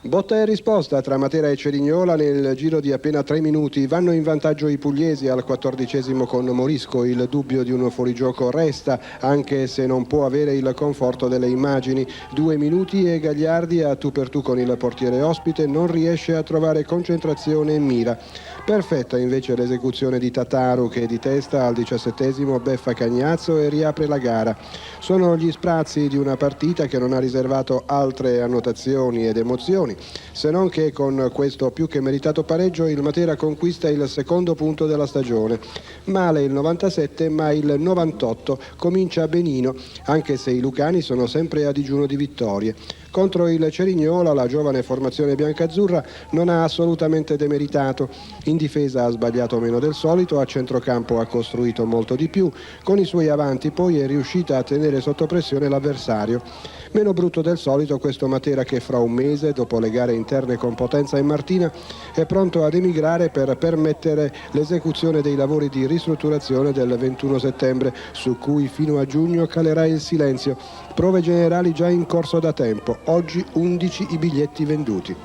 Botta e risposta tra Matera e Cerignola nel giro di appena 3 minuti. Vanno in vantaggio i pugliesi al 14° con Morisco. Il dubbio di uno fuorigioco resta, anche se non può avere il conforto delle immagini. 2 minuti e Gagliardi, a tu per tu con il portiere ospite, non riesce a trovare concentrazione e mira. Perfetta invece l'esecuzione di Tataru, che di testa al 17° beffa Cagnazzo e riapre la gara. Sono gli sprazzi di una partita che non ha riservato altre annotazioni ed emozioni, se non che con questo più che meritato pareggio il Matera conquista il secondo punto della stagione. Male il 97, ma il 98 comincia benino, anche se i lucani sono sempre a digiuno di vittorie. Contro il Cerignola la giovane formazione biancazzurra non ha assolutamente demeritato. In difesa ha sbagliato meno del solito, a centrocampo ha costruito molto di più, con i suoi avanti poi è riuscita a tenere sotto pressione l'avversario. Meno brutto del solito questo Matera che fra un mese, dopo le gare interne con Potenza e Martina, è pronto ad emigrare per permettere l'esecuzione dei lavori di ristrutturazione del 21 settembre, su cui fino a giugno calerà il silenzio. Prove generali già in corso da tempo, oggi 11 i biglietti venduti.